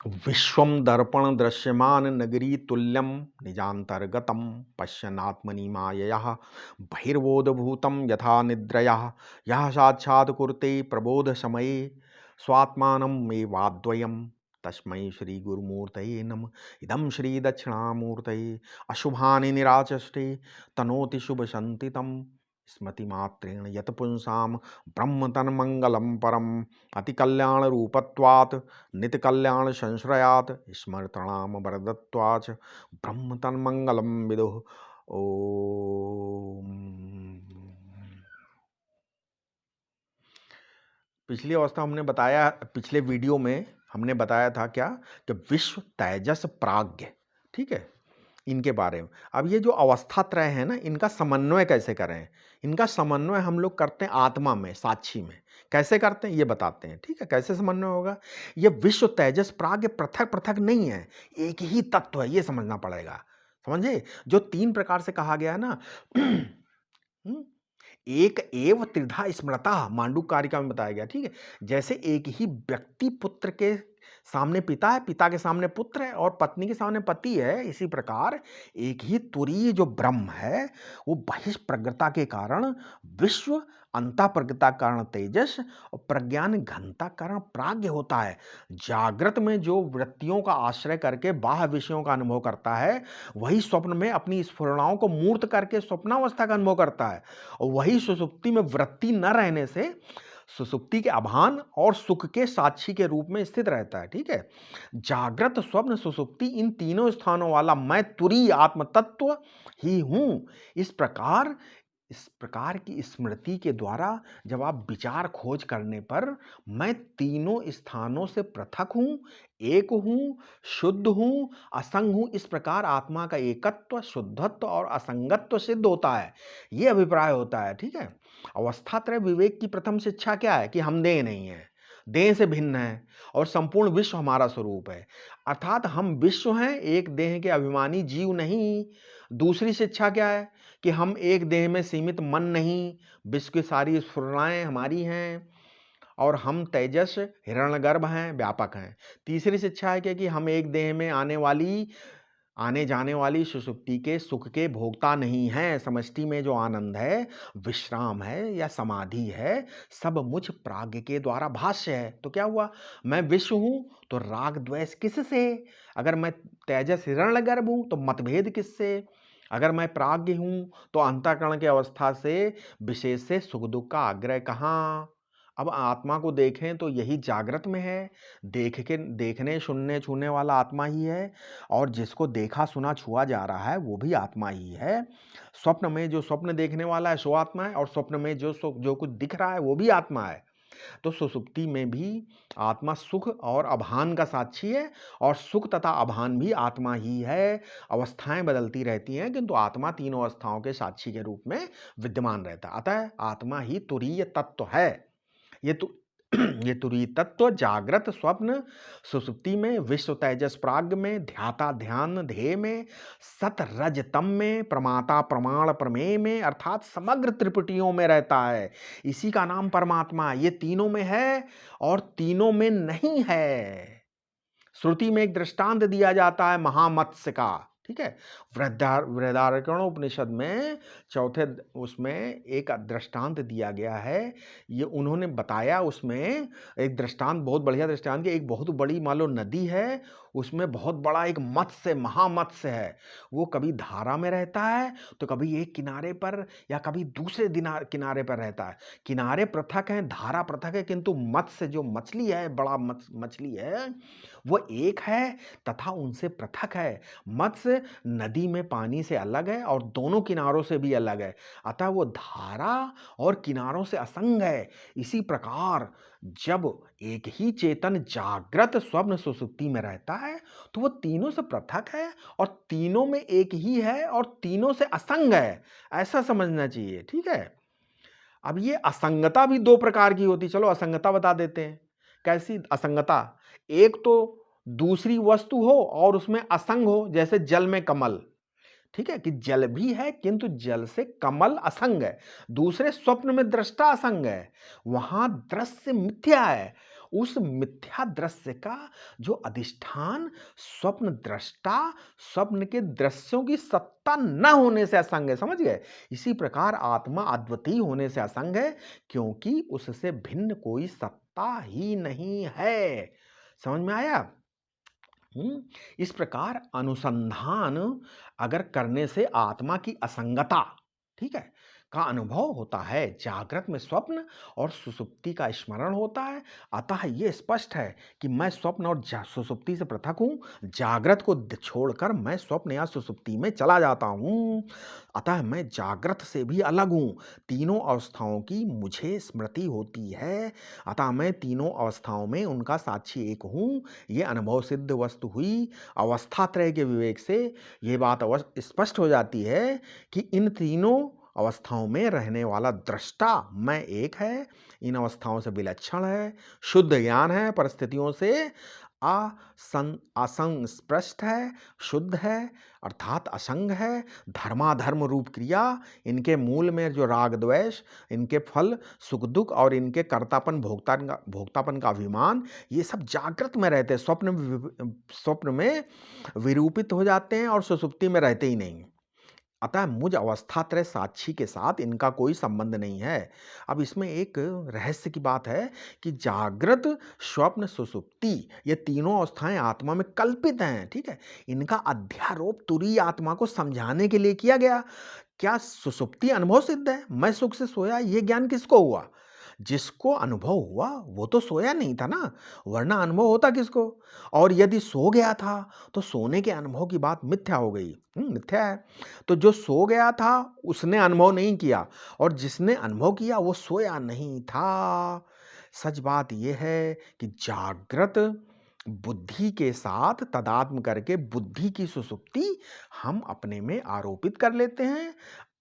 विश्वम दर्पण दृश्यमान नगरी तुल्यम निजांतर्गतम पश्यनात्मनि मायया बहिर्बोधभूतम यथा निद्रया यह साक्षात् कुरुते प्रबोध समये स्वात्मानं मे वाद्वयम तस्मै श्री गुरुमूर्तये नम। इदं श्री दक्षिणामूर्तये अशुभानि निराचष्टे तनोति शुभ संतितम स्मृतिमात्रेण यत पुंसाम ब्रह्म तन्मंगलम परम अति कल्याण रूपत्वात् नित्य कल्याण संश्रयात् स्मृतणाम वरदत्वाच ब्रह्म तन्मंगलम विदुः। ओम। पिछली अवस्था हमने बताया, पिछले वीडियो में हमने बताया था क्या कि विश्व तेजस प्राज्ञ, ठीक है, इनके बारे में। अब ये जो अवस्था त्रय है ना, इनका समन्वय कैसे करें? इनका समन्वय हम लोग करते हैं आत्मा में, साक्षी में। कैसे करते हैं ये बताते हैं, ठीक है। कैसे समन्वय होगा? ये विश्व तेजस प्राज्ञ पृथक पृथक नहीं है, एक ही तत्व है, ये समझना पड़ेगा। समझे? जो तीन प्रकार से कहा गया है ना एक एव त्रिधा स्मृता, मांडूक कारिका में बताया गया, ठीक है। जैसे एक ही व्यक्ति पुत्र के सामने पिता है, पिता के सामने पुत्र है और पत्नी के सामने पति है, इसी प्रकार एक ही तुरीय जो ब्रह्म है वो बहिष्प्रज्ञता के कारण विश्व, अंतः प्रज्ञता कारण तेजस और प्रज्ञान घनता कारण प्राज्ञ होता है। जागृत में जो वृत्तियों का आश्रय करके बाह्य विषयों का अनुभव करता है, वही स्वप्न में अपनी स्फुरणाओं को मूर्त करके स्वप्नावस्था का अनुभव करता है। और वही सुषुप्ति में वृत्ति न रहने से सुसुप्ति के अभान और सुख के साक्षी के रूप में स्थित रहता है, ठीक है। जागृत, स्वप्न, सुसुप्ति, इन तीनों स्थानों वाला मैं तुरीय आत्म तत्व ही हूं। इस प्रकार की स्मृति के द्वारा जब आप विचार खोज करने पर मैं तीनों स्थानों से पृथक हूं, एक हूं, शुद्ध हूं, असंग हूं, इस प्रकार आत्मा का एकत्व, शुद्धत्व और असंगत्व सिद्ध होता है, ये अभिप्राय होता है, ठीक है। अवस्थात्रय विवेक की प्रथम शिक्षा क्या है? कि हम देह नहीं है, देह से भिन्न है और संपूर्ण विश्व हमारा स्वरूप है, अर्थात हम विश्व हैं, एक देह के अभिमानी जीव नहीं। दूसरी शिक्षा क्या है? कि हम एक देह में सीमित मन नहीं, विश्व की सारी स्फुरणाएं हमारी हैं और हम तेजस हिरण्यगर्भ हैं, व्यापक हैं। तीसरी शिक्षा है कि हम एक देह में आने जाने वाली सुषुप्ति के सुख के भोक्ता नहीं हैं। समष्टि में जो आनंद है, विश्राम है या समाधि है, सब मुझ प्राज्ञ के द्वारा भाष्य है। तो क्या हुआ? मैं विश्व हूं तो राग द्वेष किससे? अगर मैं तेजस हिरण्यगर्भ हूं तो मतभेद किससे? अगर मैं प्राज्ञ हूं तो अंतःकरण की अवस्था से विशेष से सुख दुख का आग्रह कहाँ? अब आत्मा को देखें तो यही जागृत में है, देखने सुनने छूने वाला आत्मा ही है और जिसको देखा सुना छुआ जा रहा है वो भी आत्मा ही है। स्वप्न में जो स्वप्न देखने वाला है सो आत्मा है और स्वप्न में जो कुछ दिख रहा है वो भी आत्मा है। तो सुसुप्ति में भी आत्मा सुख और अभान का साक्षी है और सुख तथा अभान भी आत्मा ही है। अवस्थाएं बदलती रहती हैं किंतु आत्मा तीनों अवस्थाओं के साक्षी के रूप में विद्यमान रहता है। अतः आत्मा ही तुरीय तत्व है। ये तो ये तुरीय तत्व जागृत, स्वप्न, सुसुप्ति में, विश्व तेजस प्राज्ञ में, ध्याता ध्यान ध्येय में, सत रज तम में, प्रमाता प्रमाण प्रमेय में, अर्थात समग्र त्रिपुटियों में रहता है। इसी का नाम परमात्मा। ये तीनों में है और तीनों में नहीं है। श्रुति में एक दृष्टांत दिया जाता है महामत्स्य का, ठीक है। वृहदारण्योपनिषद में चौथे उसमें एक दृष्टांत दिया गया है। ये उन्होंने बताया उसमें एक दृष्टांत, बहुत बढ़िया दृष्टांत, कि एक बहुत बड़ी मान लो नदी है, उसमें बहुत बड़ा एक मत्स्य, महामत्स्य है। वो कभी धारा में रहता है तो कभी एक किनारे पर या कभी दूसरे किनारे पर रहता है। किनारे पृथक हैं, धारा पृथक है, किंतु मत्स्य जो मछली है, बड़ा मछली है, वो एक है तथा उनसे पृथक है। मत्स्य नदी में पानी से अलग है और दोनों किनारों से भी अलग है, अतः वो धारा और किनारों से असंग है। इसी प्रकार जब एक ही चेतन जागृत, स्वप्न, सुषुप्ति में रहता है तो वो तीनों से पृथक है और तीनों में एक ही है और तीनों से असंग है, ऐसा समझना चाहिए, ठीक है। अब ये असंगता भी दो प्रकार की होती, चलो असंगता बता देते हैं। कैसी असंगता? एक तो दूसरी वस्तु हो और उसमें असंग हो, जैसे जल में कमल, ठीक है, कि जल भी है किंतु जल से कमल असंग है। दूसरे स्वप्न में दृष्टा असंग है, वहां दृश्य मिथ्या है, उस मिथ्या दृश्य का जो अधिष्ठान स्वप्न दृष्टा स्वप्न के दृश्यों की सत्ता न होने से असंग है। समझ गए? इसी प्रकार आत्मा अद्वितीय होने से असंग है, क्योंकि उससे भिन्न कोई सत्ता ही नहीं है। समझ में आया? इस प्रकार अनुसंधान अगर करने से आत्मा की असंगता, ठीक है, का अनुभव होता है। जागृत में स्वप्न और सुसुप्ति का स्मरण होता है। अतः ये स्पष्ट है कि मैं स्वप्न और सुसुप्ति से पृथक हूँ। जागृत को छोड़कर मैं स्वप्न या सुसुप्ति में चला जाता हूँ। अतः मैं जागृत से भी अलग हूँ। तीनों अवस्थाओं की मुझे स्मृति होती है, अतः मैं तीनों अवस्थाओं में उनका साक्षी एक हूँ। ये अनुभव सिद्ध वस्तु हुई। अवस्था त्रय के विवेक से ये बात स्पष्ट हो जाती है कि इन तीनों अवस्थाओं में रहने वाला दृष्टा मैं एक है। इन अवस्थाओं से विलक्षण है, शुद्ध ज्ञान है, परिस्थितियों से असंस्पृष्ट है, शुद्ध है अर्थात असंग है। धर्माधर्म रूप क्रिया, इनके मूल में जो राग द्वेष, इनके फल सुख दुख और इनके कर्तापन भोक्तापन का अभिमान, ये सब जागृत में रहते हैं, स्वप्न में विरूपित हो जाते हैं और सुसुप्ति में रहते ही नहीं। अतः मुझ अवस्थात्रय साक्षी के साथ इनका कोई संबंध नहीं है। अब इसमें एक रहस्य की बात है कि जागृत स्वप्न सुसुप्ति ये तीनों अवस्थाएं आत्मा में कल्पित हैं, ठीक है। इनका अध्यारोप तुरीय आत्मा को समझाने के लिए किया गया। क्या सुसुप्ति अनुभव सिद्ध है? मैं सुख से सोया, ये ज्ञान किसको हुआ? जिसको अनुभव हुआ वो तो सोया नहीं था ना, वरना अनुभव होता किसको? और यदि सो गया था तो सोने के अनुभव की बात मिथ्या हो गई। मिथ्या है। तो जो सो गया था उसने अनुभव नहीं किया, और जिसने अनुभव किया वो सोया नहीं था। सच बात यह है कि जागृत बुद्धि के साथ तदात्म करके बुद्धि की सुसुप्ति हम अपने में आरोपित कर लेते हैं।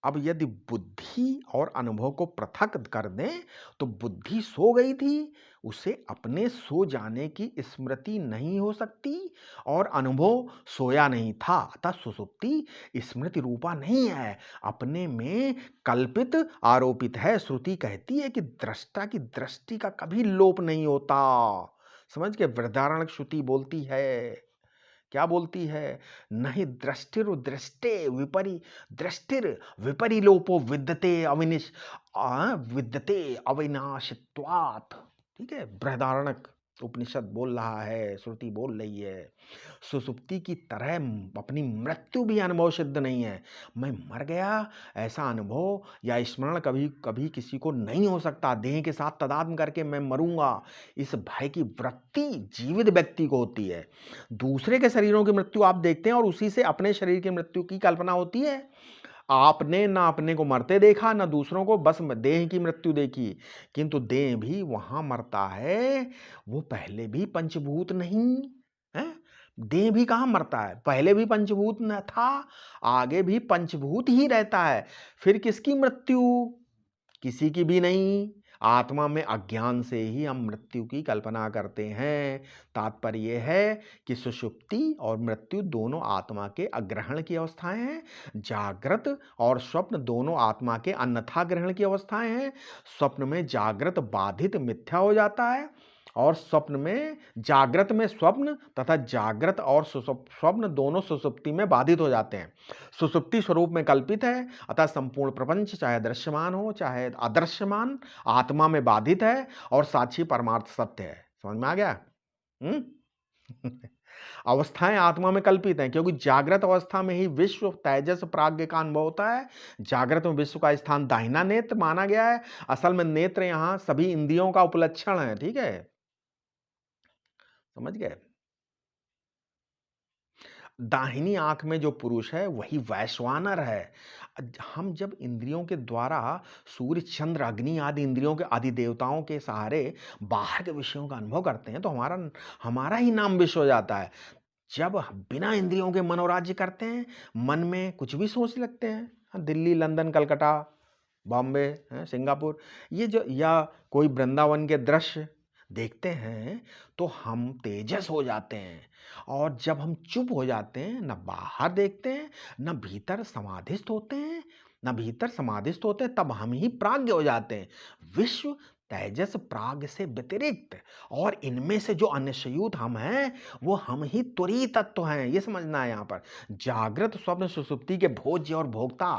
अब यदि बुद्धि और अनुभव को पृथक कर दें तो बुद्धि सो गई थी, उसे अपने सो जाने की स्मृति नहीं हो सकती, और अनुभव सोया नहीं था। अतः सुसुप्ति स्मृति रूपा नहीं है, अपने में कल्पित आरोपित है। श्रुति कहती है कि दृष्टा की दृष्टि का कभी लोप नहीं होता। समझ के? वृदारण्यक श्रुति बोलती है, क्या बोलती है? नहीं दृष्टिर दृष्टे विपरिलोपो विद्यते अविनाशित्वात्। ठीक है, बृहदारण्यक उपनिषद बोल रहा है, श्रुति बोल रही है। सुसुप्ति की तरह अपनी मृत्यु भी अनुभव सिद्ध नहीं है। मैं मर गया ऐसा अनुभव या स्मरण कभी कभी किसी को नहीं हो सकता। देह के साथ तादात्म्य करके मैं मरूंगा, इस भय की वृत्ति जीवित व्यक्ति को होती है। दूसरे के शरीरों की मृत्यु आप देखते हैं और उसी से अपने शरीर की मृत्यु की कल्पना होती है। आपने ना अपने को मरते देखा ना दूसरों को, बस देह की मृत्यु देखी, किंतु देह भी वहां मरता है, वो पहले भी पंचभूत नहीं है। देह भी कहां मरता है? पहले भी पंचभूत न था, आगे भी पंचभूत ही रहता है। फिर किसकी मृत्यु? किसी की भी नहीं। आत्मा में अज्ञान से ही हम मृत्यु की कल्पना करते हैं। तात्पर्य यह है कि सुषुप्ति और मृत्यु दोनों आत्मा के अग्रहण की अवस्थाएं हैं। जागृत और स्वप्न दोनों आत्मा के अन्यथा ग्रहण की अवस्थाएं हैं। स्वप्न में जागृत बाधित मिथ्या हो जाता है, और स्वप्न में जागृत में स्वप्न तथा जागृत और स्वप्न दोनों सुसुप्ति में बाधित हो जाते हैं। सुसुप्ति स्वरूप में कल्पित है, अतः संपूर्ण प्रपंच चाहे दृश्यमान हो चाहे अदृश्यमान आत्मा में बाधित है, और साक्षी परमार्थ सत्य है। समझ में आ गया? अवस्थाएं आत्मा में कल्पित हैं, क्योंकि जागृत अवस्था में ही विश्व तेजस प्राज्ञ का अनुभव होता है। जागृत में विश्व का स्थान दाहिना नेत्र माना गया है। असल में नेत्र यहां सभी इंद्रियों का उपलक्षण है। ठीक है, समझ गए? दाहिनी आंख में जो पुरुष है वही वैश्वानर है। हम जब इंद्रियों के द्वारा सूर्य चंद्र अग्नि आदि इंद्रियों के आदि देवताओं के सहारे बाहर के विषयों का अनुभव करते हैं तो हमारा हमारा ही नाम विश्व हो जाता है। जब बिना इंद्रियों के मनोराज्य करते हैं, मन में कुछ भी सोच लगते हैं, दिल्ली लंदन कलकत्ता बॉम्बे सिंगापुर, ये जो या कोई वृंदावन के दृश्य देखते हैं तो हम तेजस हो जाते हैं। और जब हम चुप हो जाते हैं, न बाहर देखते हैं न भीतर समाधिस्थ होते हैं, तब हम ही प्राज्ञ हो जाते हैं। विश्व तेजस प्राग से व्यतिरिक्त, और इनमें से जो अन्यस्यूत हम हैं वो हम ही तुरीय तत्व हैं, ये समझना है यहाँ पर। जागृत स्वप्न सुषुप्ति के भोज्य और भोक्ता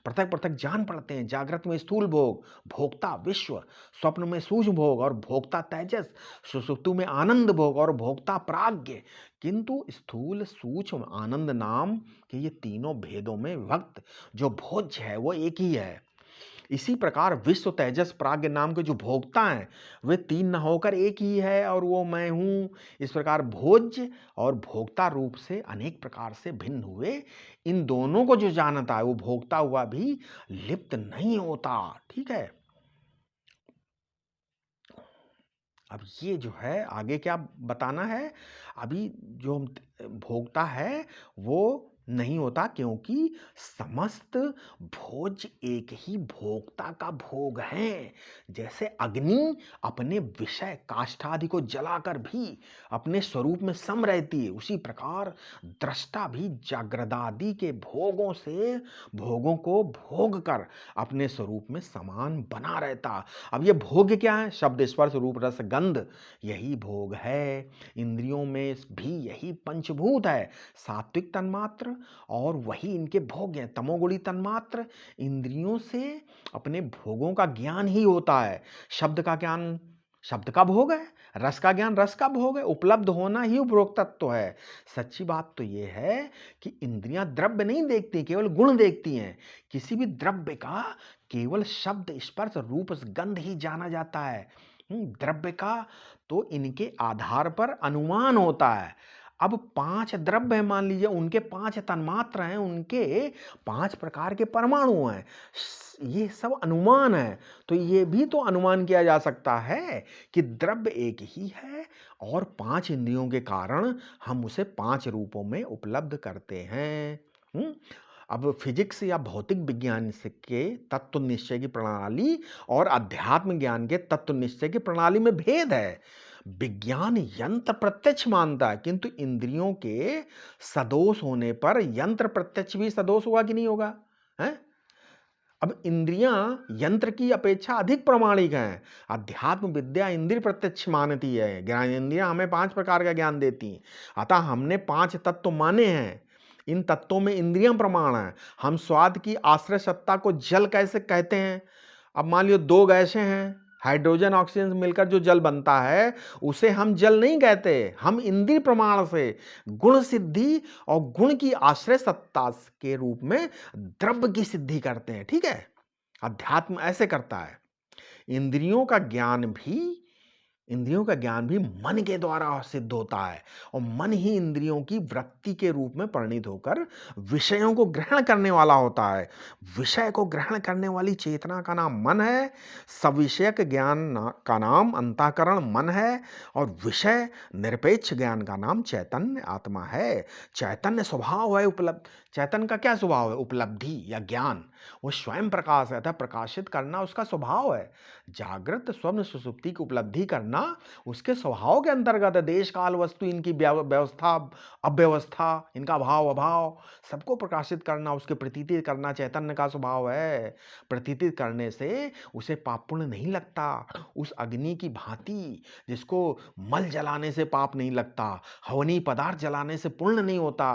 पृथक पृथक जान पड़ते हैं। जागृत में स्थूल भोग, भोक्ता विश्व, स्वप्न में सूक्ष्म भोग और भोक्ता तेजस, सुषुप्ति में आनंद भोग और भोक्ता प्राज्ञ। किंतु स्थूल सूक्ष्म आनंद नाम के ये तीनों भेदों में विभक्त जो भोज्य है वो एक ही है। इसी प्रकार विश्व तेजस प्राज्ञ नाम के जो भोक्ता हैं वे तीन न होकर एक ही है, और वो मैं हूं। इस प्रकार भोज्य और भोक्ता रूप से अनेक प्रकार से भिन्न हुए इन दोनों को जो जानता है वो भोक्ता हुआ भी लिप्त नहीं होता। ठीक है, अब ये जो है आगे क्या बताना है। अभी जो भोक्ता है वो नहीं होता, क्योंकि समस्त भोज एक ही भोक्ता का भोग है। जैसे अग्नि अपने विषय काष्ठादि को जलाकर भी अपने स्वरूप में सम रहती है, उसी प्रकार दृष्टा भी जागृदादि के भोगों से भोगों को भोग कर अपने स्वरूप में समान बना रहता। अब ये भोग क्या है? शब्द स्पर्श रूप रस गंध, यही भोग है। इंद्रियों में भी यही पंचभूत है, सात्विक तन्मात्र, और वही इनके भोग हैं, तमोगुणी तन्मात्र। इंद्रियों से अपने भोगों का ज्ञान ही होता है। शब्द का ज्ञान शब्द का भोग है, रस का ज्ञान रस का भोग है, उपलब्ध होना ही उपभोक्तत्व है। सच्ची बात तो यह है कि इंद्रियां द्रव्य नहीं देखती, केवल गुण देखती हैं। किसी भी द्रव्य का केवल शब्द स्पर्श रूप गंध ही जाना जाता है। द्रव्य का तो इनके आधार पर अनुमान होता है। अब 5 द्रव्य है, मान लीजिए, उनके 5 तन्मात्र हैं, उनके 5 प्रकार के परमाणु हैं। ये सब अनुमान है, तो ये भी तो अनुमान किया जा सकता है कि द्रव्य एक ही है, और 5 इंद्रियों के कारण हम उसे 5 रूपों में उपलब्ध करते हैं। अब फिजिक्स या भौतिक विज्ञान के तत्व निश्चय की प्रणाली और अध्यात्म ज्ञान के तत्व निश्चय की प्रणाली में भेद है। विज्ञान यंत्र प्रत्यक्ष मानता है, किंतु इंद्रियों के सदोष होने पर यंत्र प्रत्यक्ष भी सदोष होगा कि नहीं होगा? है? अब इंद्रियां यंत्र की अपेक्षा अधिक प्रामाणिक हैं। अध्यात्म विद्या इंद्रिय प्रत्यक्ष मानती है। ज्ञानेंद्रियां हमें 5 प्रकार का ज्ञान देती हैं। अतः हमने 5 तत्व माने हैं। इन तत्वों में इंद्रियां प्रमाण है। हम स्वाद की आश्रय सत्ता को जल कैसे कहते हैं? अब मान लियो 2 गैसें हैं, हाइड्रोजन ऑक्सीजन मिलकर जो जल बनता है उसे हम जल नहीं कहते। हम इंद्रिय प्रमाण से गुण सिद्धि और गुण की आश्रय सत्ता के रूप में द्रव्य की सिद्धि करते हैं। ठीक है, अध्यात्म ऐसे करता है। इंद्रियों का ज्ञान भी इंद्रियों का ज्ञान भी मन के द्वारा सिद्ध होता है, और मन ही इंद्रियों की वृत्ति के रूप में परिणित होकर विषयों को ग्रहण करने वाला होता है। विषय को ग्रहण करने वाली चेतना का नाम मन है, सविषयक ज्ञान का नाम अंतःकरण मन है, और विषय निरपेक्ष ज्ञान का नाम चैतन्य आत्मा है। चैतन्य स्वभाव है उपलब्ध। चैतन्य का क्या स्वभाव है? उपलब्धि या ज्ञान। वो स्वयं प्रकाश है, अतः प्रकाशित करना उसका स्वभाव है। जागृत स्वप्न सुषुप्ति की उपलब्धि करना उसके स्वभाव के अंतर्गत है। देश काल वस्तु इनकी व्यवस्था अव्यवस्था, इनका भाव अभाव, सबको प्रकाशित करना, उसके प्रतीति करना चैतन्य का स्वभाव है। प्रतीति करने से उसे पाप पुण्य नहीं लगता। उस अग्नि की भांति जिसको मल जलाने से पाप नहीं लगता, हवनी पदार्थ जलाने से पुण्य नहीं होता।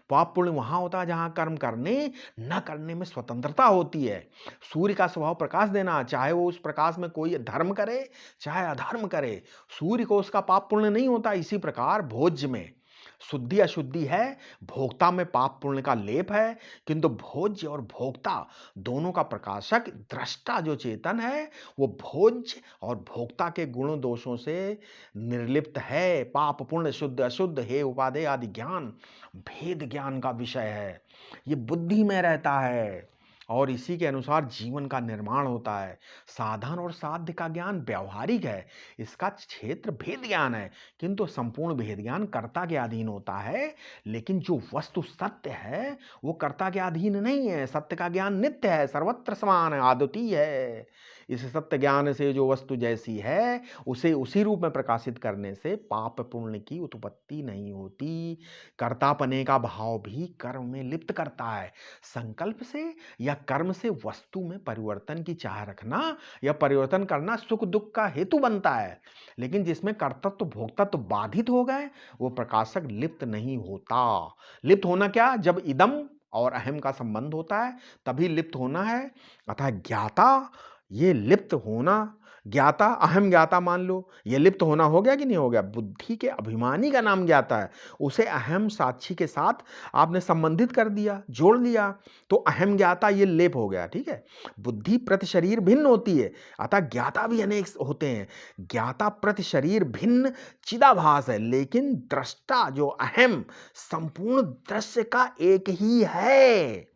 पाप पुण्य वहां होता है जहां कर्म करने न करने में स्वतंत्रता होती है। सूर्य का स्वभाव प्रकाश देना, चाहे वो उस प्रकाश में कोई धर्म करे चाहे अधर्म करे, सूर्य को उसका पाप पुण्य नहीं होता। इसी प्रकार भोज्य में शुद्धि अशुद्धि है, भोक्ता में पाप पुण्य का लेप है, किंतु भोज्य और भोक्ता दोनों का प्रकाशक दृष्टा जो चेतन है वो भोज्य और भोक्ता के गुण दोषों से निर्लिप्त है। पाप पुण्य शुद्ध अशुद्ध हे उपादेय आदि ज्ञान भेद ज्ञान का विषय है। ये बुद्धि में रहता है, और इसी के अनुसार जीवन का निर्माण होता है। साधन और साध्य का ज्ञान व्यवहारिक है, इसका क्षेत्र भेद ज्ञान है, किंतु संपूर्ण भेद ज्ञान कर्ता के अधीन होता है। लेकिन जो वस्तु सत्य है वो कर्ता के अधीन नहीं है। सत्य का ज्ञान नित्य है, सर्वत्र समान है, अद्वितीय है। इस सत्य ज्ञान से जो वस्तु जैसी है उसे उसी रूप में प्रकाशित करने से पाप पुण्य की उत्पत्ति नहीं होती। कर्तापने का भाव भी कर्म में लिप्त करता है। संकल्प से या कर्म से वस्तु में परिवर्तन की चाह रखना या परिवर्तन करना सुख दुख का हेतु बनता है, लेकिन जिसमें कर्तृत्व भोक्तत्व बाधित हो गए वो प्रकाशक लिप्त नहीं होता। लिप्त होना क्या? जब इदम और अहम का संबंध होता है तभी लिप्त होना है। अतः ज्ञाता, ये लिप्त होना, ज्ञाता अहम ज्ञाता मान लो, ये लिप्त होना हो गया कि नहीं हो गया? बुद्धि के अभिमानी का नाम ज्ञाता है, उसे अहम साक्षी के साथ आपने संबंधित कर दिया, जोड़ दिया, तो अहम ज्ञाता ये लेप हो गया। ठीक है, बुद्धि प्रति शरीर भिन्न होती है, अतः ज्ञाता भी अनेक होते हैं। ज्ञाता प्रति शरीर भिन्न चिदाभास है, लेकिन दृष्टा जो अहम संपूर्ण दृश्य का एक ही है।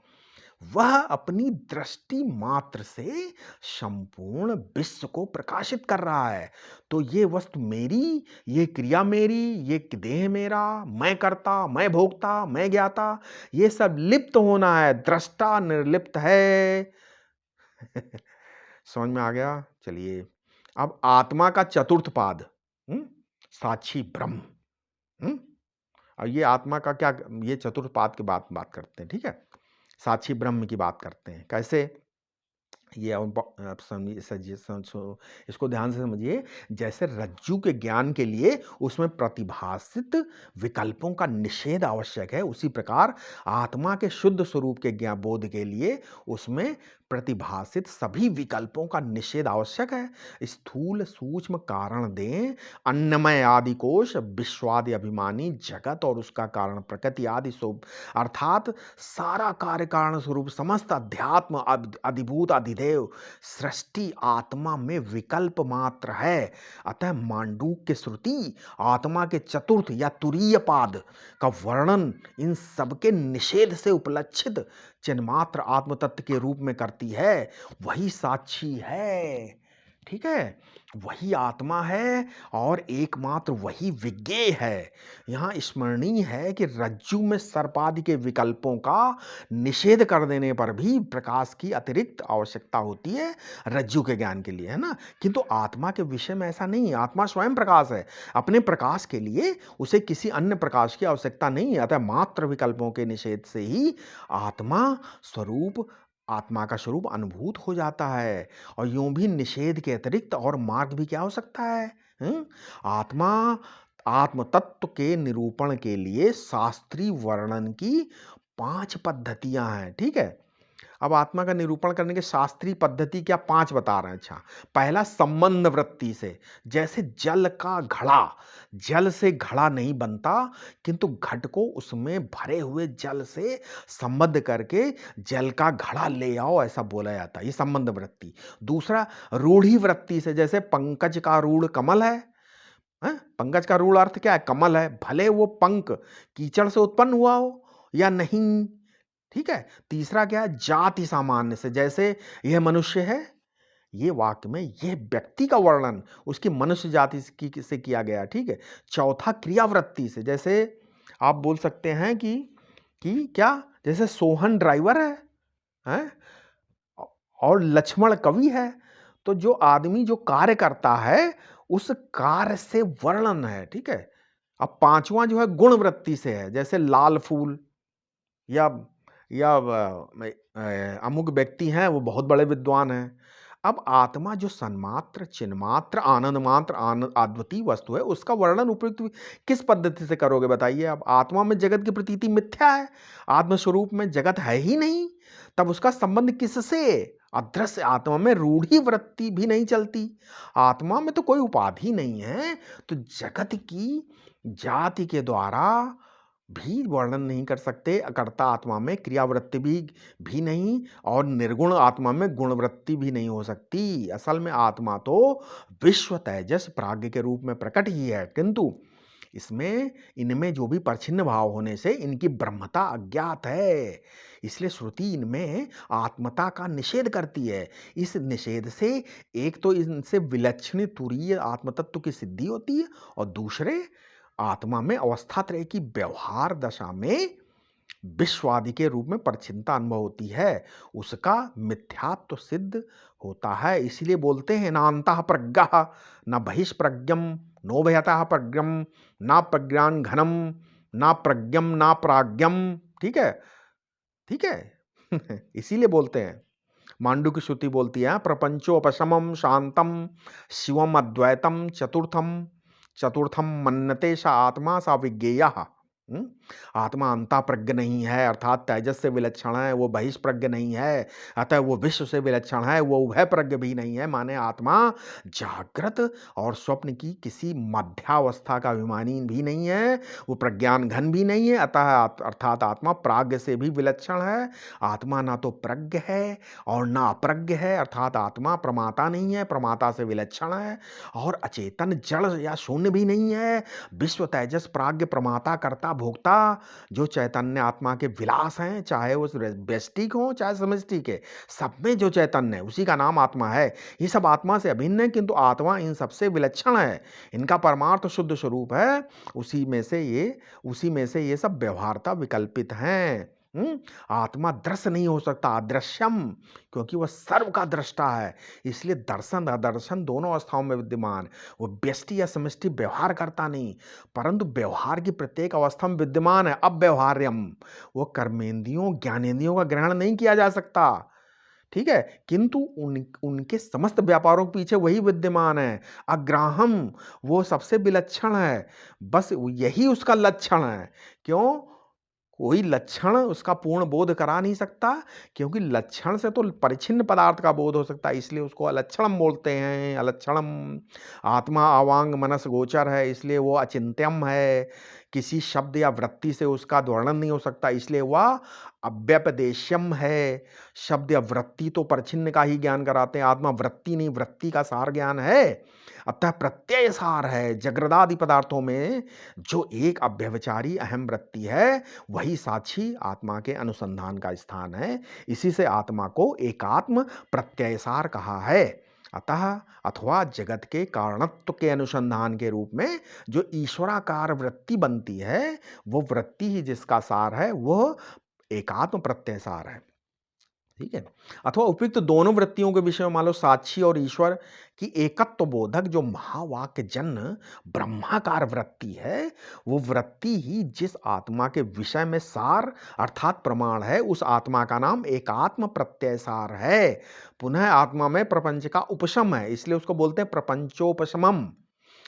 वह अपनी दृष्टि मात्र से संपूर्ण विश्व को प्रकाशित कर रहा है। तो ये वस्तु मेरी, ये क्रिया मेरी, ये देह मेरा, मैं करता, मैं भोगता, मैं ज्ञाता, ये सब लिप्त होना है। दृष्टा निर्लिप्त है। समझ में आ गया? चलिए, अब आत्मा का चतुर्थ पाद, साक्षी ब्रह्म। और ये आत्मा का क्या, ये चतुर्थ पाद की बात करते हैं। ठीक है, साक्षी ब्रह्म की बात करते हैं। कैसे? ये आप समझिए, इसको ध्यान से समझिए। जैसे रज्जु के ज्ञान के लिए उसमें प्रतिभासित विकल्पों का निषेध आवश्यक है, उसी प्रकार आत्मा के शुद्ध स्वरूप के ज्ञान बोध के लिए उसमें प्रतिभासित सभी विकल्पों का निषेध आवश्यक है। स्थूल सूक्ष्म कारण दें, अन्नमय आदि कोश, विश्वादि अभिमानी जगत और उसका कारण प्रकृति आदि सब, अर्थात सारा कार्य कारण स्वरूप समस्त अध्यात्म अधिभूत अधिदेव सृष्टि आत्मा में विकल्प मात्र है। अतः मांडूक्य के श्रुति आत्मा के चतुर्थ या तुरीय पाद का वर्णन इन सबके निषेध से उपलक्षित चिन्मात्र आत्म तत्व के रूप में करती है। वही साक्षी है। ठीक है, वही आत्मा है और एकमात्र वही विज्ञेय है। यहाँ स्मरणीय है कि रज्जु में सर्पादि के विकल्पों का निषेध कर देने पर भी प्रकाश की अतिरिक्त आवश्यकता होती है रज्जु के ज्ञान के लिए, है ना। किंतु आत्मा के विषय में ऐसा नहीं है। आत्मा स्वयं प्रकाश है, अपने प्रकाश के लिए उसे किसी अन्य प्रकाश की आवश्यकता नहीं है। अतः मात्र विकल्पों के निषेध से ही आत्मा स्वरूप, आत्मा का स्वरूप अनुभूत हो जाता है। और यूं भी निषेध के अतिरिक्त और मार्ग भी क्या हो सकता है? आत्मा, आत्म तत्व के निरूपण के लिए शास्त्रीय वर्णन की 5 पद्धतियां हैं। ठीक है, अब आत्मा का निरूपण करने के शास्त्रीय पद्धति क्या 5 बता रहे हैं। अच्छा, पहला संबंध वृत्ति से, जैसे जल का घड़ा, जल से घड़ा नहीं बनता, किंतु घट को उसमें भरे हुए जल से संबद्ध करके जल का घड़ा ले आओ, ऐसा बोला जाता है। ये संबंध वृत्ति। दूसरा रूढ़ी वृत्ति से, जैसे पंकज का रूढ़ कमल है, पंकज का रूढ़ अर्थ क्या है? कमल है, भले वो पंक कीचड़ से उत्पन्न हुआ हो या नहीं। ठीक है, तीसरा क्या है? जाति सामान्य से, जैसे यह मनुष्य है, ये वाक्य में यह व्यक्ति का वर्णन उसकी मनुष्य जाति से किया गया। ठीक है, चौथा क्रियावृत्ति से, जैसे आप बोल सकते हैं कि क्या, जैसे सोहन ड्राइवर है और लक्ष्मण कवि है, तो जो आदमी जो कार्य करता है उस कार्य से वर्णन है। ठीक है, अब पांचवा जो है गुण वृत्ति से है, जैसे लाल फूल या अमुक व्यक्ति हैं, वो बहुत बड़े विद्वान हैं। अब आत्मा जो सन्मात्र, चिन्मात्र, आनंद मात्र, अद्वितीय वस्तु है, उसका वर्णन उपयुक्त किस पद्धति से करोगे बताइए। अब आत्मा में जगत की प्रतीति मिथ्या है, आत्मस्वरूप में जगत है ही नहीं, तब उसका संबंध किससे? अदृश्य आत्मा में रूढ़ी वृत्ति भी नहीं चलती। आत्मा में तो कोई उपाधि नहीं है, तो जगत की जाति के द्वारा भी वर्णन नहीं कर सकते। अकर्ता आत्मा में क्रियावृत्ति भी नहीं, और निर्गुण आत्मा में गुणवृत्ति भी नहीं हो सकती। असल में आत्मा तो विश्व तेजस प्राज्ञ के रूप में प्रकट ही है, किंतु इसमें इनमें जो भी परछिन्न भाव होने से इनकी ब्रह्मता अज्ञात है। इसलिए श्रुति इनमें आत्मता का निषेध करती है। इस निषेध से एक तो इनसे विलक्षण तुरीय आत्मतत्व की सिद्धि होती है, और दूसरे आत्मा में अवस्था त्रय की व्यवहार दशा में विश्व आदि के रूप में परछिन्नता अनुभव होती है, उसका मिथ्यात्व सिद्ध होता है। इसीलिए बोलते हैं ना अन्तः प्रज्ञः न बहिष्प्रज्ञम् नोभयतः प्रज्ञम् ना प्रज्ञान घनम ना प्रज्ञम ना प्राज्ञम। ठीक है, ठीक है। इसीलिए बोलते हैं, मांडू की श्रुति बोलती है प्रपंचोपशमम शांतम शिवम अद्वैतम चतुर्थम चतुर्थम मन्नते सा आत्मा सा विज्ञेय। आत्मा अंता प्रज्ञ नहीं है अर्थात तेजस से विलक्षण है, वो बहिष्प्रज्ञ नहीं है, अतः वो विश्व से विलक्षण है, वो उभय प्रज्ञ भी नहीं है। माने आत्मा जागृत और स्वप्न की किसी मध्यावस्था का अभिमानी भी नहीं है, वो प्रज्ञान घन भी नहीं है, अतः अर्थात आत्मा प्राज्ञ से भी विलक्षण है। आत्मा ना तो प्रज्ञ है और ना अप्रज्ञ है, अर्थात आत्मा प्रमाता नहीं है, प्रमाता से विलक्षण है, और अचेतन जड़ या शून्य भी नहीं है। विश्व तेजस प्राज्ञ प्रमाता कर्ता भोक्ता जो चैतन्य आत्मा के विलास हैं, चाहे वो व्यष्टिक हो चाहे समष्टि के, सब में जो चैतन्य है उसी का नाम आत्मा है। ये सब आत्मा से अभिन्न है, किंतु आत्मा इन सबसे विलक्षण है, इनका परमार्थ शुद्ध स्वरूप है। उसी में से ये सब व्यवहारता विकल्पित हैं। आत्मा दृश्य नहीं हो सकता, अदृश्यम, क्योंकि वह सर्व का दृष्टा है। इसलिए दर्शन अदर्शन दोनों अवस्थाओं में विद्यमान। वो व्यष्टि या समष्टि व्यवहार करता नहीं, परंतु व्यवहार की प्रत्येक अवस्था में विद्यमान है। अव्यवहार्यम, वो कर्मेंद्रियों ज्ञानेंद्रियों का ग्रहण नहीं किया जा सकता, ठीक है, किंतु उनके समस्त व्यापारों के पीछे वही विद्यमान है। अग्राहम, वो सबसे विलक्षण है, बस यही उसका लक्षण है। क्यों? कोई लक्षण उसका पूर्ण बोध करा नहीं सकता, क्योंकि लक्षण से तो परिच्छिन्न पदार्थ का बोध हो सकता है, इसलिए उसको अलक्षणम बोलते हैं। अलक्षणम, आत्मा अवांग मनस गोचर है, इसलिए वो अचिंत्यम है, किसी शब्द या वृत्ति से उसका वर्णन नहीं हो सकता, इसलिए वह अव्यपदेश्यम है। शब्द या वृत्ति तो परिच्छिन्न का ही ज्ञान कराते हैं, आत्मा वृत्ति नहीं, वृत्ति का सार ज्ञान है। अतः प्रत्यय सार है। जगदादि पदार्थों में जो एक अव्यवचारी अहम वृत्ति है, वही साक्षी आत्मा के अनुसंधान का स्थान है। इसी से आत्मा को एकात्म प्रत्ययसार कहा है। अतः अथवा जगत के कारणत्व के अनुसंधान के रूप में जो ईश्वराकार वृत्ति बनती है, वो वृत्ति ही जिसका सार है, वह एकात्म प्रत्ययसार है। ठीक है, अथवा उपयुक्त दोनों वृत्तियों के विषय में मान लो साक्षी और ईश्वर की एकत्व बोधक जो महावाक्य जन्य ब्रह्माकार वृत्ति है, वो वृत्ति ही जिस आत्मा के विषय में सार अर्थात प्रमाण है, उस आत्मा का नाम एकात्म प्रत्यय सार है। पुनः आत्मा में प्रपंच का उपशम है, इसलिए उसको बोलते हैं प्रपंचोपशमम,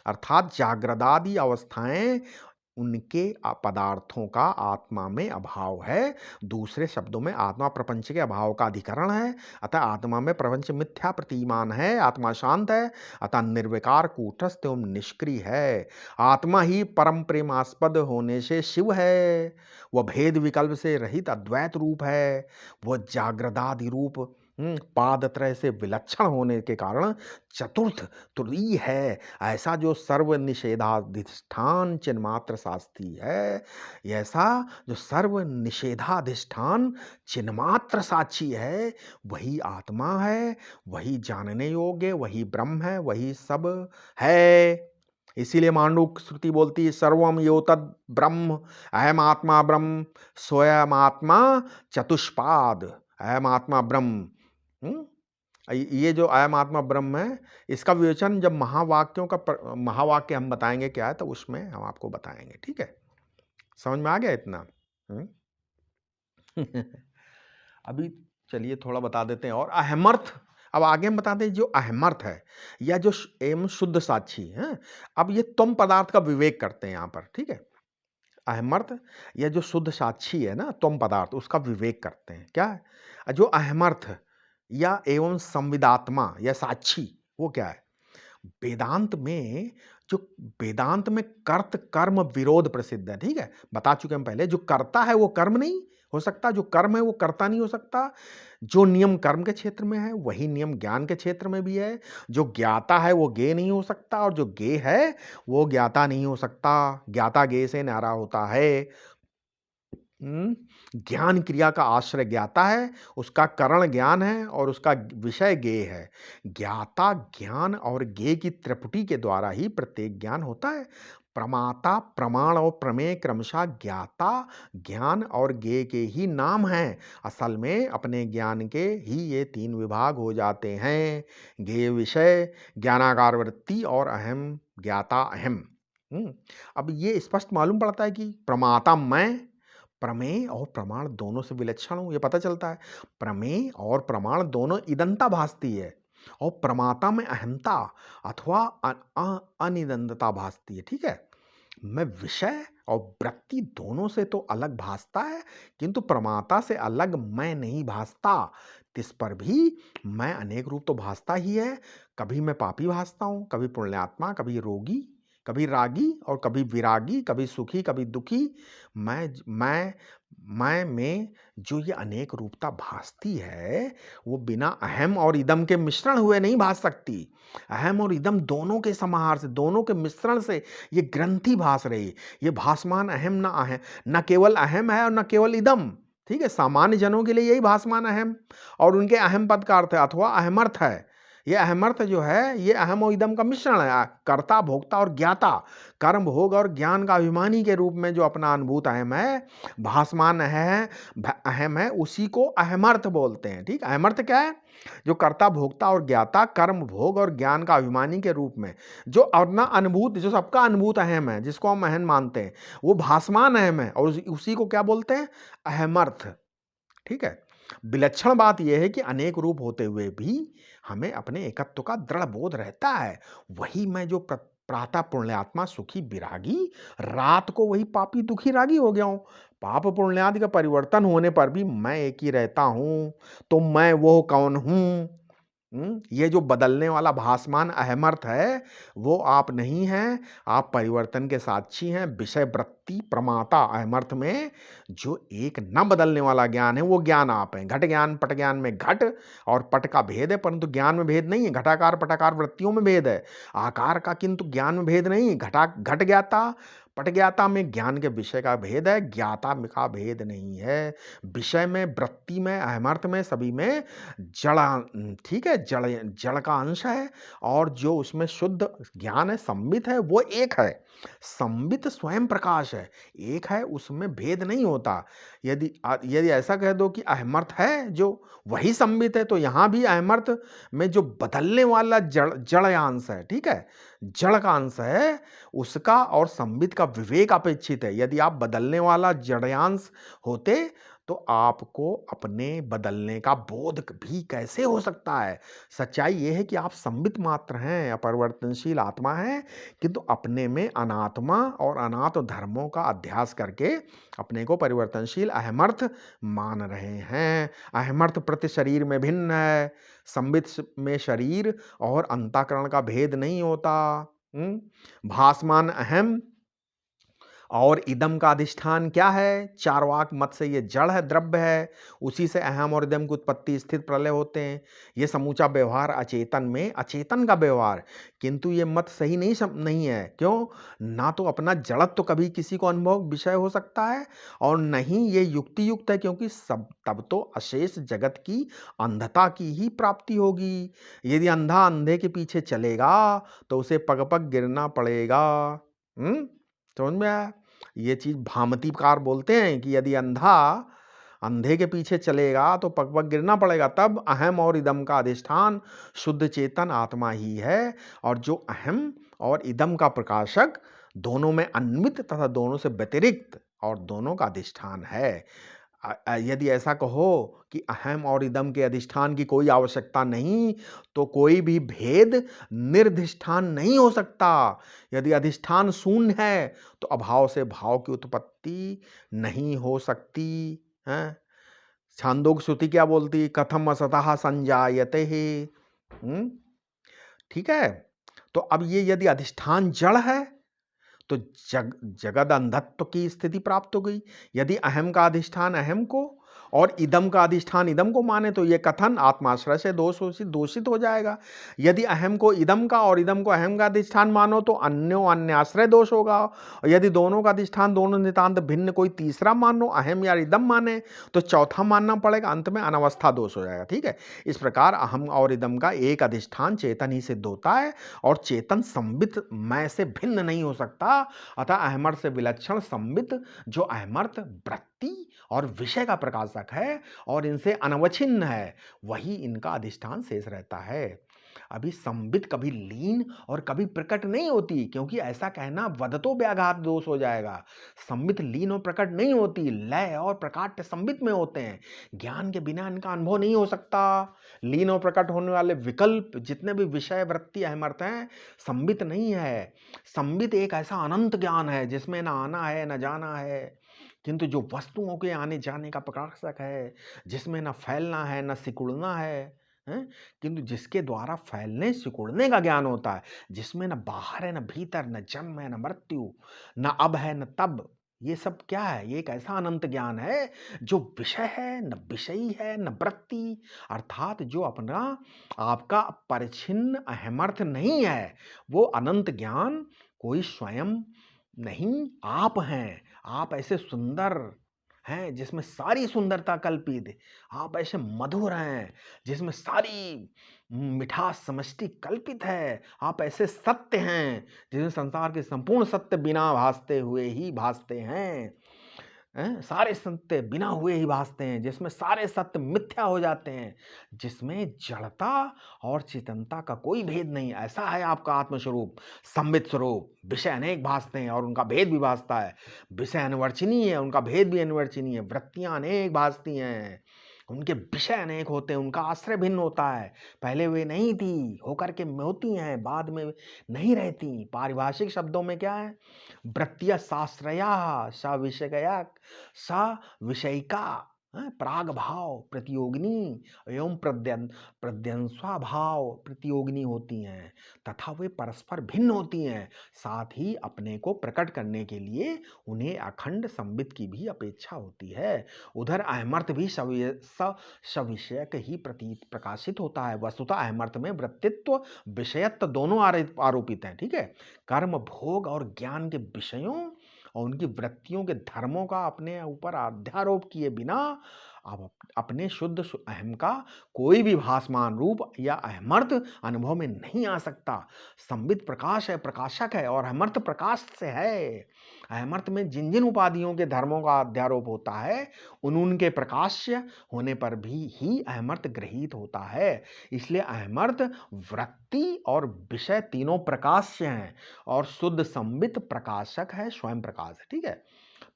अर्थात जागृदादि अवस्थाएं उनके पदार्थों का आत्मा में अभाव है। दूसरे शब्दों में आत्मा प्रपंच के अभाव का अधिकरण है, अतः आत्मा में प्रपंच मिथ्या प्रतिमान है। आत्मा शांत है, अतः निर्विकार कूटस्थ एवं निष्क्रिय है। आत्मा ही परम प्रेमास्पद होने से शिव है, वह भेद विकल्प से रहित अद्वैत रूप है, वह जागृदादि रूप पादत्रय से विलक्षण होने के कारण चतुर्थ तुरीय है। ऐसा जो सर्व निषेधाधिष्ठान चिन्मात्र शास्त्री है, ऐसा जो सर्व निषेधाधिष्ठान चिन्मात्र साक्षी है, वही आत्मा है, वही जानने योग्य, वही ब्रह्म है, वही सब है। इसीलिए मांडूक श्रुति बोलती है सर्वम यो तद ब्रह्म, अहम आत्मा ब्रह्म, स्वयं आत्मा चतुष्पाद। अहम आत्मा ब्रह्म, ये जो अयम आत्मा ब्रह्म है, इसका विवेचन जब महावाक्यों का महावाक्य हम बताएंगे क्या है, तो उसमें हम आपको बताएंगे। ठीक है, समझ में आ गया इतना? अभी चलिए थोड़ा बता देते हैं और अहमर्थ। अब आगे हम बताते हैं जो अहमर्थ है या जो एवं शुद्ध साक्षी है। अब ये तुम पदार्थ का विवेक करते हैं यहाँ पर। ठीक है, अहमर्थ या जो शुद्ध साक्षी है ना, तुम पदार्थ, उसका विवेक करते हैं। क्या है जो अहमर्थ या एवं संविदात्मा या साक्षी, वो क्या है? वेदांत में जो वेदांत में कर्त कर्म विरोध प्रसिद्ध है। ठीक है, बता चुके हम पहले, जो कर्ता है वो कर्म नहीं हो सकता, जो कर्म है वो कर्ता नहीं हो सकता। जो नियम कर्म के क्षेत्र में है, वही नियम ज्ञान के क्षेत्र में भी है। जो ज्ञाता है वो ज्ञेय नहीं हो सकता, और जो ज्ञेय है वो ज्ञाता नहीं हो सकता। ज्ञाता ज्ञेय से न्यारा होता है। ज्ञान क्रिया का आश्रय ज्ञाता है, उसका करण ज्ञान है और उसका विषय ज्ञेय है। ज्ञाता ज्ञान और ज्ञेय की त्रिपुटी के द्वारा ही प्रत्येक ज्ञान होता है। प्रमाता, प्रमाण और प्रमेय क्रमशः ज्ञाता, ज्ञान और ज्ञेय के ही नाम हैं। असल में अपने ज्ञान के ही ये तीन विभाग हो जाते हैं: ज्ञेय विषय, ज्ञानाकार वृत्ति और अहम ज्ञाता अहम। अब ये स्पष्ट मालूम पड़ता है कि प्रमाता मैं, प्रमेय और प्रमाण दोनों से विलक्षण हूं, ये पता चलता है। प्रमेय और प्रमाण दोनों इदंता भासती है और प्रमाता में अहमता अथवा अनिदंतता भासती है। ठीक है, मैं विषय और वृत्ति दोनों से तो अलग भासता है, किंतु प्रमाता से अलग मैं नहीं भासता। तिस पर भी मैं अनेक रूप तो भासता ही है। कभी मैं पापी भासता हूं, कभी पुण्यात्मा, कभी रोगी, कभी रागी और कभी विरागी, कभी सुखी, कभी दुखी। मैं में जो ये अनेक रूपता भासती है, वो बिना अहम और इदम के मिश्रण हुए नहीं भास सकती। अहम और इदम दोनों के समाहार से, दोनों के मिश्रण से ये ग्रंथि भास रही है। ये भासमान अहम ना अहम, न केवल अहम है और न केवल इदम। ठीक है, सामान्य जनों के लिए यही भासमान अहम और उनके अहम पद का अर्थ है अथवा अहमर्थ है। ये अहमर्थ जो है, ये अहम और इदम का मिश्रण है। कर्ता, भोक्ता और ज्ञाता, कर्म, भोग और ज्ञान का अभिमानी के रूप में जो अपना अनुभूत अहम है, भासमान है, अहम है, उसी को अहमर्थ बोलते हैं। ठीक, अहमर्थ क्या है? जो कर्ता, भोक्ता और ज्ञाता, कर्म, भोग और ज्ञान का अभिमानी के रूप में जो अपना अनुभूत, जो सबका अनुभूत अहम है, जिसको हम अहम मानते हैं, वो भासमान अहम है और उसी को क्या बोलते हैं? अहमर्थ। ठीक है, विलक्षण बात यह है कि अनेक रूप होते हुए भी हमें अपने एकत्व का दृढ़ बोध रहता है। वही मैं जो प्रातः पुण्यात्मा सुखी विरागी, रात को वही पापी दुखी रागी हो गया हूं। पाप पुण्यादि का परिवर्तन होने पर भी मैं एक ही रहता हूं। तो मैं वो कौन हूं? ये जो बदलने वाला भासमान अहमर्थ है, वो आप नहीं हैं। आप परिवर्तन के साक्षी हैं। विषय वृत्ति प्रमाता अहमर्थ में जो एक न बदलने वाला ज्ञान है, वो ज्ञान आप हैं। घट ज्ञान पट ज्ञान में घट और पट का भेद है, परंतु ज्ञान में भेद नहीं है। घटाकार पटाकार वृत्तियों में भेद है, आकार का, किंतु ज्ञान में भेद नहीं। घट ज्ञाता पट ज्ञाता में ज्ञान के विषय का भेद है, ज्ञाता का भेद नहीं है। विषय में, वृत्ति में, अहमर्थ में, सभी में जड़, ठीक है, जड़ जड़ का अंश है और जो उसमें शुद्ध ज्ञान है, संबित है, वो एक है। संबित स्वयं प्रकाश है, एक है, उसमें भेद नहीं होता। यदि ऐसा कह दो कि अहमर्थ है जो, वही संबित है, तो यहां भी अहमर्थ में जो बदलने वाला जड़ अंश है, ठीक है, जड़ का अंश है, उसका और संबित का विवेक अपेक्षित है। यदि आप बदलने वाला जड़यांश होते तो आपको अपने बदलने का बोध भी कैसे हो सकता है? सच्चाई यह है कि आप संबित मात्र हैं, अपरिवर्तनशील आत्मा हैं, किंतु अपने में अनात्मा और अनाथ धर्मों का अध्यास करके अपने को परिवर्तनशील अहमर्थ मान रहे हैं। अहमर्थ प्रति शरीर में भिन्न है। संबित में शरीर और अंतःकरण का भेद नहीं होता। भासमान अहम और इदम का अधिष्ठान क्या है? चार्वाक मत से ये जड़ है, द्रव्य है, उसी से अहम और इदम की उत्पत्ति, स्थित, प्रलय होते हैं। ये समूचा व्यवहार अचेतन में अचेतन का व्यवहार, किंतु ये मत सही नहीं है। क्यों? ना तो अपना जड़त्व तो कभी किसी को अनुभव विषय हो सकता है और नहीं ये युक्ति युक्त है, क्योंकि सब तब तो अशेष जगत की अंधता की ही प्राप्ति होगी। यदि अंधा अंधे के पीछे चलेगा तो उसे पग पग गिरना पड़ेगा। समझ में आया? ये चीज भामतीकार बोलते हैं कि यदि अंधा अंधे के पीछे चलेगा तो पग पग गिरना पड़ेगा। तब अहम और इदम का अधिष्ठान शुद्ध चेतन आत्मा ही है और जो अहम और इदम का प्रकाशक दोनों में अन्वित तथा दोनों से व्यतिरिक्त और दोनों का अधिष्ठान है। यदि ऐसा कहो कि अहम और इदम के अधिष्ठान की कोई आवश्यकता नहीं, तो कोई भी भेद निर्धिष्ठान नहीं हो सकता। यदि अधिष्ठान शून्य है तो अभाव से भाव की उत्पत्ति नहीं हो सकती है। छांदोग्य श्रुति क्या बोलती? कथम असतः संजायते ही। ठीक है, तो अब ये यदि अधिष्ठान जड़ है तो जगद अंधत्व की स्थिति प्राप्त हो गई। यदि अहम का अधिष्ठान अहम को और इदम का अधिष्ठान इदम को माने तो ये कथन आत्माश्रय से दोषित हो जाएगा। यदि अहम को इदम का और इदम को अहम का अधिष्ठान मानो तो अन्याश्रय दोष होगा, और यदि दोनों का अधिष्ठान दोनों नितांत भिन्न कोई तीसरा मानो, अहम या इदम माने, तो चौथा मानना पड़ेगा, अंत में अनवस्था दोष हो जाएगा। ठीक है, इस प्रकार अहम और इदम का एक अधिष्ठान चेतन ही सिद्ध होता है, और चेतन संबित मैं से भिन्न नहीं हो सकता। अतः अहमर्थ से विलक्षण संबित जो अहमर्थ वृत्ति और विषय का प्रकाशक है और इनसे अनवच्छिन्न है, वही इनका अधिष्ठान शेष रहता है। अभी संबित कभी लीन और कभी प्रकट नहीं होती, क्योंकि ऐसा कहना वदतो व्याघात दोष हो जाएगा। संबित लीन और प्रकट नहीं होती, लय और प्रकाट्य संबित में होते हैं। ज्ञान के बिना इनका अनुभव नहीं हो सकता। लीन और प्रकट होने वाले विकल्प जितने भी विषय वृत्ति अहमर्थ हैं, संबित नहीं है। संबित एक ऐसा अनंत ज्ञान है जिसमें न आना है न जाना है, किंतु जो वस्तुओं के आने जाने का प्रकाशक है, जिसमें न फैलना है न सिकुड़ना है, हैं? किंतु जिसके द्वारा फैलने सिकुड़ने का ज्ञान होता है, जिसमें न बाहर है न भीतर, न जन्म है न मृत्यु, न अब है न तब, ये सब क्या है? ये एक ऐसा अनंत ज्ञान है जो विषय है न विषयी है न वृत्ति, अर्थात जो अपना आपका परिच्छिन्न अहमर्थ नहीं है। वो अनंत ज्ञान कोई स्वयं नहीं, आप हैं। आप ऐसे सुंदर हैं जिसमें सारी सुंदरता कल्पित, आप ऐसे मधुर हैं जिसमें सारी मिठास समष्टि कल्पित है, आप ऐसे सत्य हैं जिसमें संसार के संपूर्ण सत्य बिना भासते हुए ही भासते हैं। सारे सत्य बिना हुए ही भासते हैं, जिसमें सारे सत्य मिथ्या हो जाते हैं, जिसमें जड़ता और चेतनता का कोई भेद नहीं। ऐसा है आपका आत्मस्वरूप, संबित स्वरूप। विषय अनेक भासते हैं और उनका भेद भी भासता है। विषय अनिर्वचनीय है, उनका भेद भी अनिर्वचनीय है। वृत्तियां अनेक भासती हैं, उनके विषय अनेक होते हैं, उनका आश्रय भिन्न होता है। पहले वे नहीं थी, होकर के होती हैं, बाद में नहीं रहती। पारिभाषिक शब्दों में क्या है? वृत्तिया साश्रया सा विषया सा विषयिका, प्राग भाव प्रतियोगिनी एवं प्रत्यंस्वा भाव प्रतियोगिनी होती हैं, तथा वे परस्पर भिन्न होती हैं। साथ ही अपने को प्रकट करने के लिए उन्हें अखंड संबित की भी अपेक्षा होती है। उधर अहमर्थ भी सविषयक ही प्रतीत प्रकाशित होता है। वस्तुतः अहमर्थ में वृत्तित्व विषयत्व दोनों आरोपित हैं। ठीक है, कर्म भोग और ज्ञान के विषयों और उनकी वृत्तियों के धर्मों का अपने ऊपर अध्यारोप किए बिना आप अपने शुद्ध अहम का कोई भी भासमान रूप या अहमर्थ अनुभव में नहीं आ सकता। संबित प्रकाश है, प्रकाशक है, और अहमर्थ प्रकाश से है। अहमर्थ में जिन जिन उपाधियों के धर्मों का अध्यारोप होता है, उनके प्रकाश्य होने पर भी ही अहमर्थ गृहीत होता है। इसलिए अहमर्थ वृत्ति और विषय तीनों प्रकाश्य हैं, और शुद्ध संबित प्रकाशक है, स्वयं प्रकाश है। ठीक है,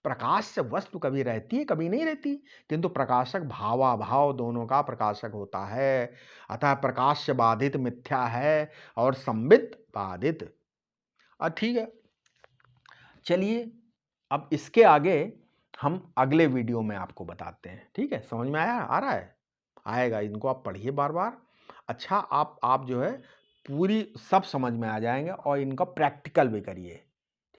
प्रकाश से वस्तु कभी रहती है कभी नहीं रहती, किंतु प्रकाशक भावाभाव दोनों का प्रकाशक होता है। अतः प्रकाश बाधित मिथ्या है और संबित बाधित। ठीक है, चलिए अब इसके आगे हम अगले वीडियो में आपको बताते हैं। ठीक है, समझ में आ रहा है? आएगा, इनको आप पढ़िए बार बार। अच्छा, आप जो है पूरी सब समझ में आ जाएंगे, और इनका प्रैक्टिकल भी करिए।